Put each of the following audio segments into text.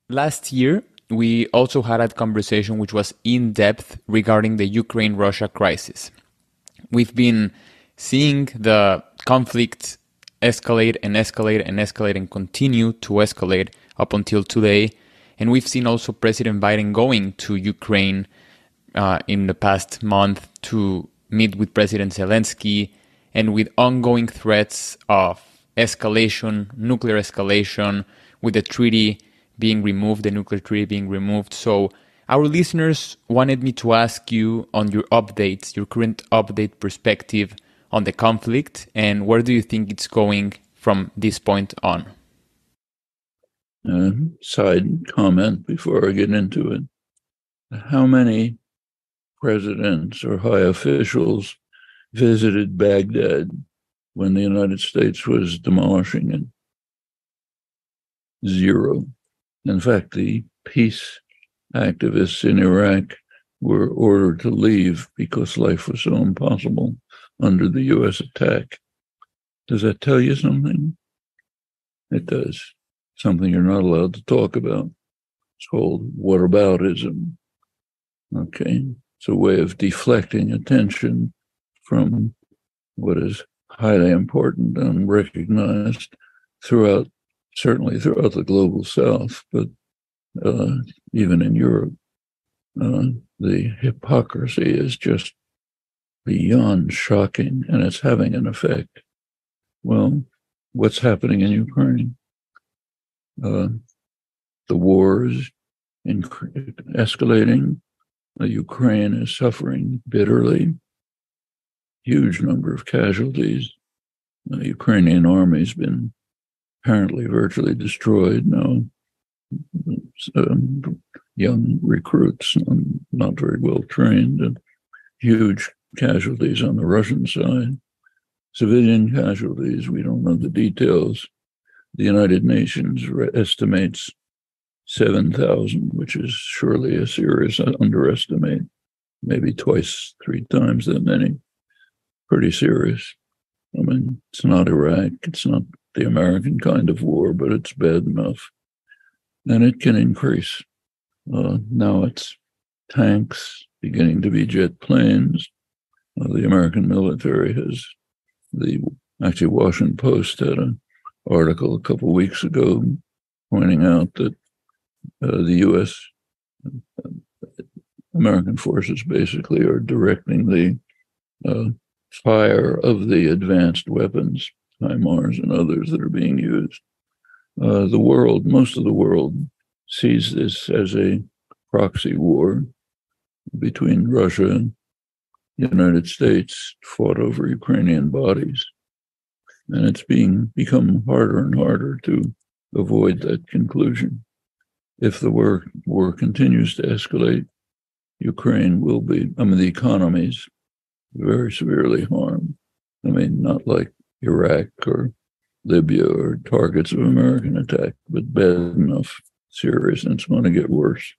last year, we also had a conversation which was in depth regarding the Ukraine-Russia crisis. We've been seeing the conflict escalate and escalate and escalate and continue to escalate up until today. And we've seen also President Biden going to Ukraine in the past month to meet with President Zelensky, and with ongoing threats of escalation, nuclear escalation, with the treaty being removed, the nuclear treaty being removed. So our listeners wanted me to ask you on your updates, your current update perspective on the conflict, and where do you think it's going from this point on? Side comment before I get into it. How many presidents or high officials visited Baghdad when the United States was demolishing it? Zero. In fact, the peace activists in Iraq were ordered to leave because life was so impossible under the U.S. attack. Does that tell you something? It does. Something you're not allowed to talk about. It's called whataboutism. Okay. It's a way of deflecting attention from what is highly important and recognized certainly throughout the global South, but even in Europe. The hypocrisy is just beyond shocking, and it's having an effect. Well, what's happening in Ukraine? The war is escalating. Ukraine is suffering bitterly. Huge number of casualties. The Ukrainian army has been apparently virtually destroyed now. Young recruits, not very well trained, and huge casualties on the Russian side. Civilian casualties, we don't know the details. The United Nations estimates 7,000, which is surely a serious underestimate, maybe twice, three times that many. Pretty serious. I mean, it's not Iraq, it's not the American kind of war, but it's bad enough. And it can increase. Now it's tanks beginning to be jet planes. The American military actually Washington Post had an article a couple of weeks ago pointing out that the U.S. American forces basically are directing the fire of the advanced weapons, HIMARS and others that are being used. Most of the world sees this as a proxy war between Russia and the United States fought over Ukrainian bodies. And it's become harder and harder to avoid that conclusion. If the war continues to escalate, Ukraine will be, the economies very severely harmed. Not like Iraq or Libya or targets of American attack, but bad enough, serious, and it's going to get worse.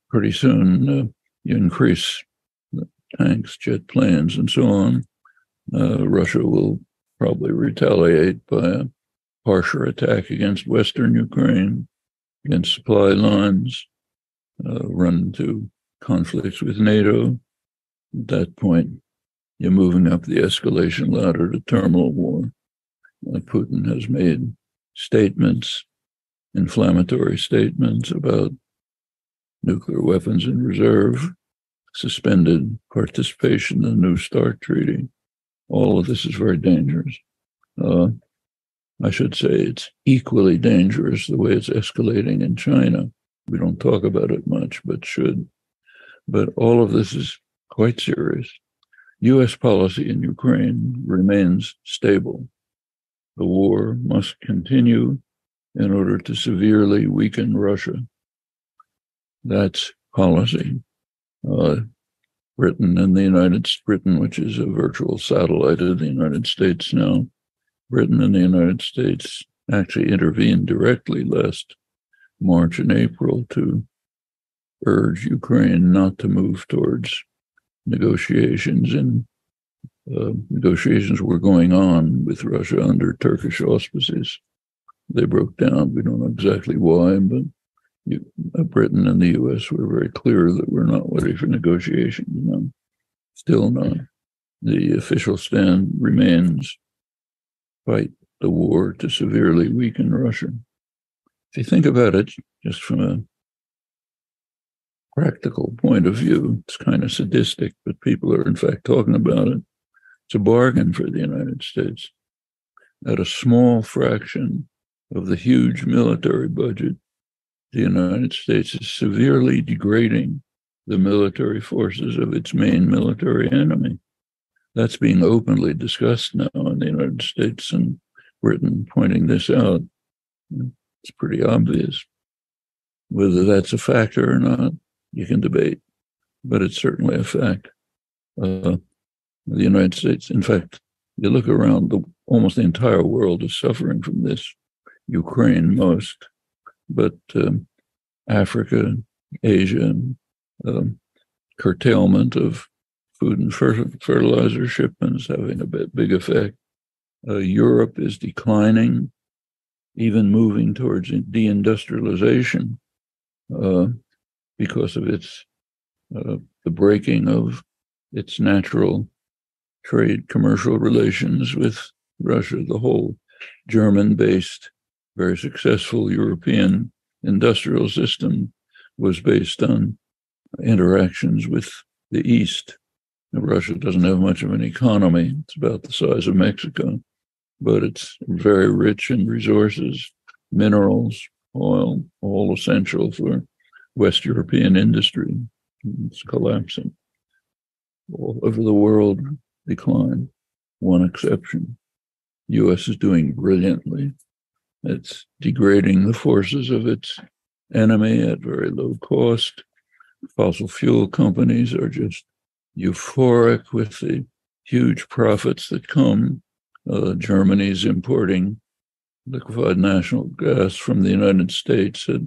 Pretty soon, you increase tanks, jet planes, and so on. Russia will probably retaliate by a harsher attack against Western Ukraine, against supply lines, run into conflicts with NATO. At that point, you're moving up the escalation ladder to terminal war. Putin has made inflammatory statements about nuclear weapons in reserve, suspended participation in the New START treaty. All of this is very dangerous. I should say it's equally dangerous the way it's escalating in China. We don't talk about it much, but should. But all of this is quite serious. U.S. policy in Ukraine remains stable. The war must continue in order to severely weaken Russia. That's policy. Britain, which is a virtual satellite of the United States now, Britain and the United States actually intervened directly last March and April to urge Ukraine not to move towards negotiations, and negotiations were going on with Russia under Turkish auspices. they broke down. We don't know exactly why, but Britain and the U.S. were very clear that we're not ready for negotiations. No, still not. The official stand remains fight the war to severely weaken Russia. If you think about it, just from a practical point of view, it's kind of sadistic, but people are in fact talking about it. It's a bargain for the United States. At a small fraction of the huge military budget, the United States is severely degrading the military forces of its main military enemy. That's being openly discussed now in the United States and Britain, pointing this out. It's pretty obvious. Whether that's a factor or not, you can debate, but it's certainly a fact. The United States, in fact, you look around, almost the entire world is suffering from this. Ukraine most, but Africa, Asia, curtailment of food and fertilizer shipments having a big effect. Europe is declining, even moving towards deindustrialization because of its the breaking of its natural trade commercial relations with Russia. The whole German-based, very successful European industrial system was based on interactions with the East. Now, Russia doesn't have much of an economy. It's about the size of Mexico, but it's very rich in resources, minerals, oil, all essential for West European industry. It's collapsing. All over the world, decline. One exception. U.S. is doing brilliantly. It's degrading the forces of its enemy at very low cost. Fossil fuel companies are just euphoric with the huge profits that come. Germany's importing liquefied natural gas from the United States at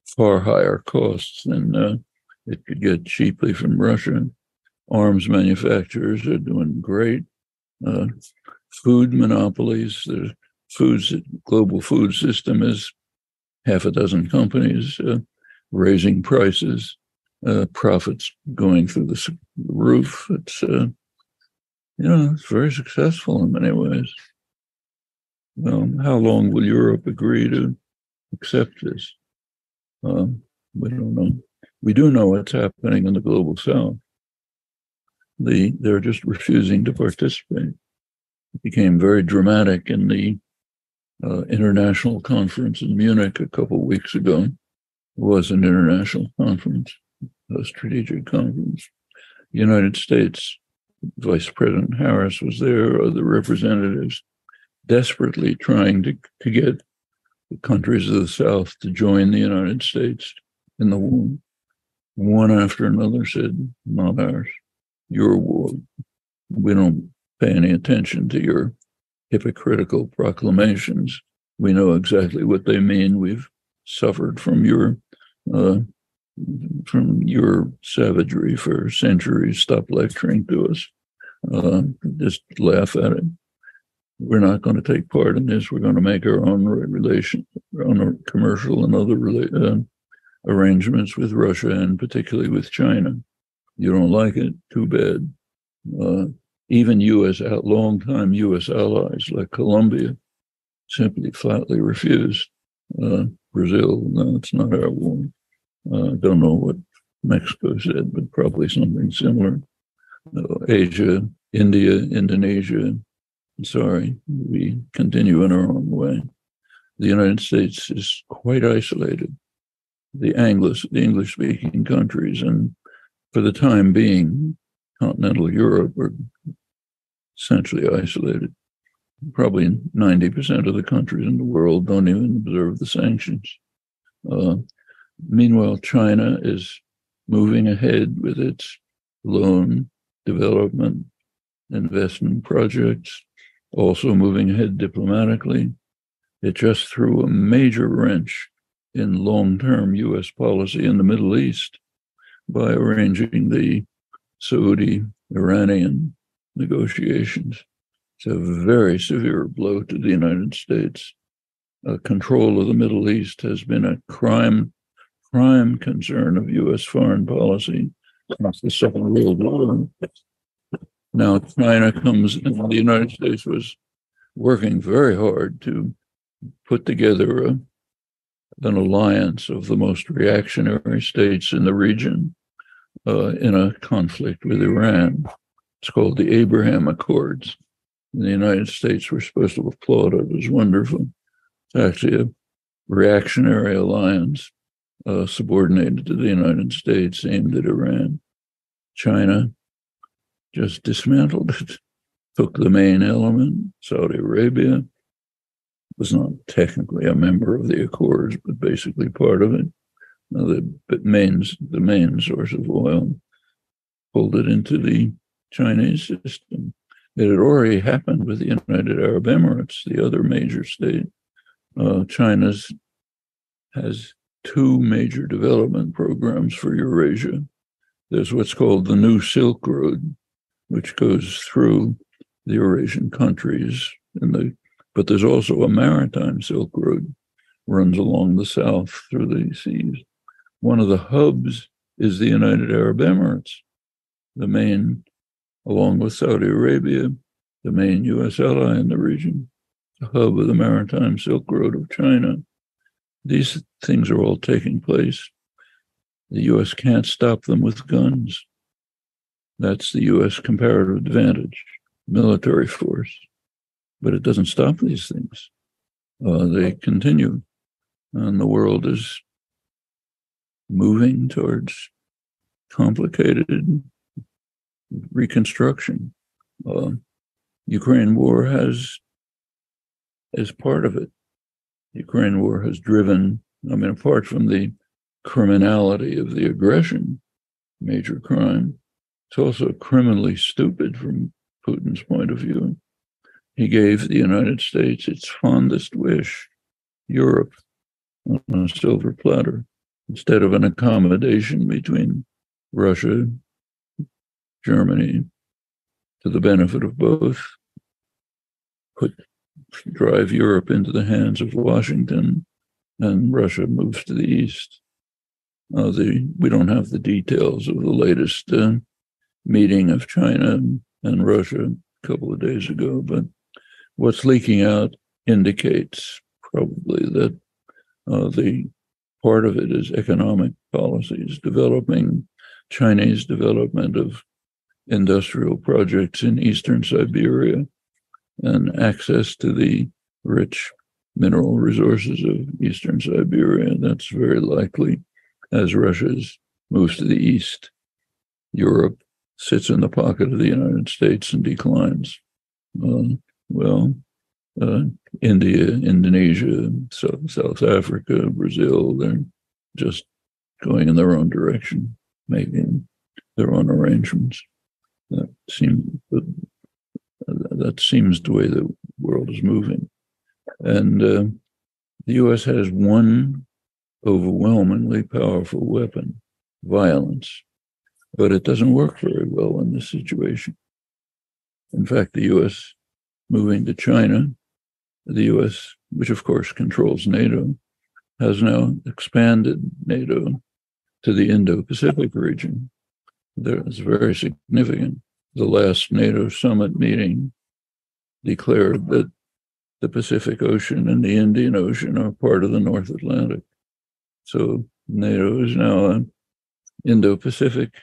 far higher costs than it could get cheaply from Russia. Arms manufacturers are doing great. Food monopolies, the global food system is half a dozen companies raising prices, profits going through the roof. It's it's very successful in many ways. How long will Europe agree to accept this? We don't know. We do know what's happening in the global south. They're just refusing to participate. It became very dramatic in the international conference in Munich a couple of weeks ago. It was an international conference, a strategic conference. The United States, Vice President Harris was there, other representatives, desperately trying to get the countries of the South to join the United States in the war. One after another said, not ours, your war. We don't pay any attention to your hypocritical proclamations. We know exactly what they mean. We've suffered from your savagery for centuries. Stop lecturing to us. Just laugh at it. We're not going to take part in this. We're going to make our own commercial and other arrangements with Russia and particularly with China. You don't like it? Too bad. Even longtime U.S. allies like Colombia simply flatly refused. Brazil, no, it's not our war. Don't know what Mexico said, but probably something similar. Asia, India, Indonesia, sorry, we continue in our own way. The United States is quite isolated. The English-speaking countries, and for the time being, continental Europe are essentially isolated. Probably 90% of the countries in the world don't even observe the sanctions. Meanwhile, China is moving ahead with its loan, development, investment projects, also moving ahead diplomatically. It just threw a major wrench in long-term U.S. policy in the Middle East by arranging the Saudi-Iranian negotiations. It's a very severe blow to the United States. control of the Middle East has been a prime concern of U.S. foreign policy since the Second World War. Now China comes, and the United States was working very hard to put together an alliance of the most reactionary states in the region in a conflict with Iran. It's called the Abraham Accords. And the United States were supposed to applaud it as wonderful. It's actually a reactionary alliance subordinated to the United States aimed at Iran. China just dismantled it, took the main element. Saudi Arabia was not technically a member of the Accords, but basically part of it. The main source of oil, pulled it into the Chinese system. It had already happened with the United Arab Emirates, the other major state. China has two major development programs for Eurasia. There's what's called the New Silk Road, which goes through the Eurasian countries, but there's also a maritime Silk Road, runs along the south through the seas. One of the hubs is the United Arab Emirates, the main, along with Saudi Arabia, the main U.S. ally in the region, the hub of the maritime Silk Road of China. These things are all taking place. The U.S. can't stop them with guns. That's the U.S. comparative advantage, military force. But it doesn't stop these things. They continue. And the world is moving towards complicated reconstruction. Ukraine war is part of it. Ukraine war has driven, apart from the criminality of the aggression, major crime, it's also criminally stupid from Putin's point of view. He gave the United States its fondest wish, Europe, on a silver platter, instead of an accommodation between Russia, Germany, to the benefit of both, drive Europe into the hands of Washington, and Russia moves to the east. We don't have the details of the latest meeting of China and Russia a couple of days ago, but what's leaking out indicates probably that the part of it is economic policies, Chinese development of industrial projects in eastern Siberia and access to the rich mineral resources of eastern Siberia. That's very likely as Russia moves to the east. Europe sits in the pocket of the United States and declines. India, Indonesia, South Africa, Brazil, they're just going in their own direction, making their own arrangements. That seems the way the world is moving. And the U.S. has one overwhelmingly powerful weapon, violence, but it doesn't work very well in this situation. In fact, the U.S. moving to China, the U.S., which of course controls NATO, has now expanded NATO to the Indo-Pacific region. It's very significant. The last NATO summit meeting declared that the Pacific Ocean and the Indian Ocean are part of the North Atlantic. So NATO is now an Indo-Pacific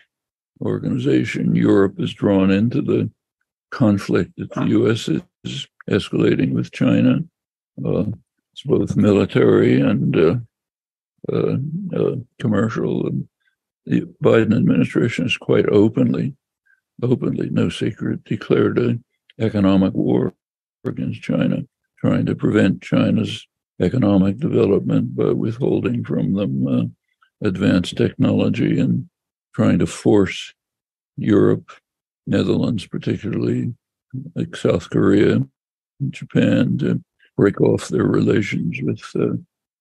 organization. Europe is drawn into the conflict that the U.S. is escalating with China. It's both military and commercial. The Biden administration is quite openly, no secret, declared an economic war against China, trying to prevent China's economic development by withholding from them advanced technology and trying to force Europe, Netherlands particularly, like South Korea and Japan, to break off their relations with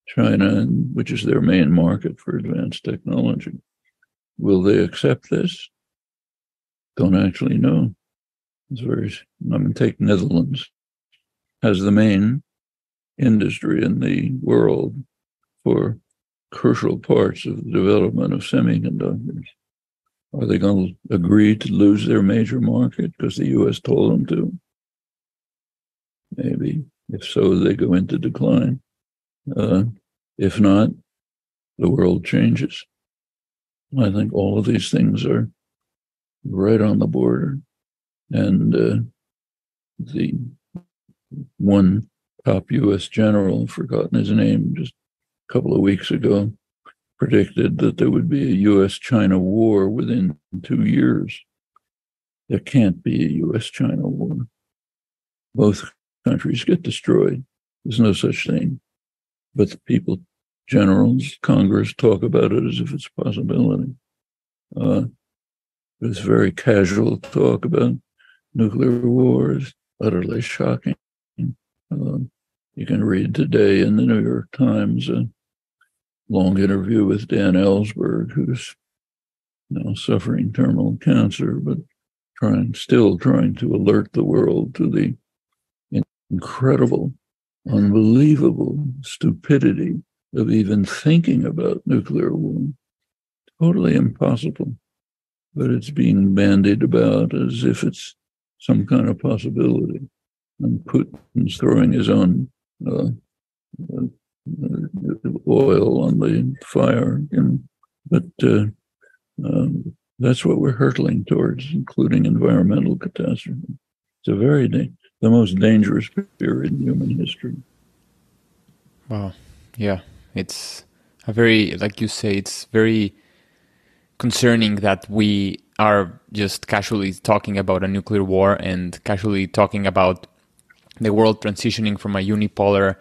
China, which is their main market for advanced technology. Will they accept this? Don't actually know. Take Netherlands, has the main industry in the world for crucial parts of the development of semiconductors. Are they going to agree to lose their major market because the U.S. told them to? Maybe. If so, they go into decline. If not, the world changes. I think all of these things are right on the border. And the one top U.S. general, I've forgotten his name, just a couple of weeks ago, predicted that there would be a U.S.-China war within 2 years. There can't be a U.S.-China war. Both countries get destroyed. There's no such thing. But the people, generals, Congress, talk about it as if it's a possibility. It's very casual talk about nuclear wars, utterly shocking. You can read today in the New York Times a long interview with Dan Ellsberg, who's now suffering terminal cancer, but still trying to alert the world to the incredible, unbelievable stupidity of even thinking about nuclear war. Totally impossible, but it's being bandied about as if it's some kind of possibility. And Putin's throwing his own oil on the fire. But that's what we're hurtling towards, including environmental catastrophe. It's the most dangerous period in human history. Wow. Yeah. It's a very, like you say, it's very concerning that we are just casually talking about a nuclear war and casually talking about the world transitioning from a unipolar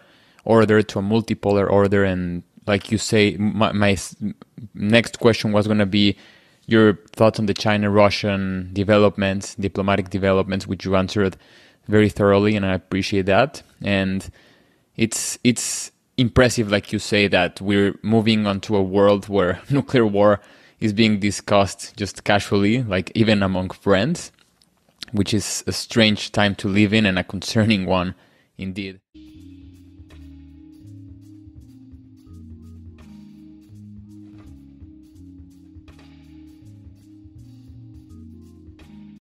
order to a multipolar order. And like you say, my next question was going to be your thoughts on the China-Russian developments, diplomatic developments, which you answered very thoroughly, and I appreciate that. And it's impressive, like you say, that we're moving onto a world where nuclear war is being discussed just casually, like even among friends, which is a strange time to live in and a concerning one indeed.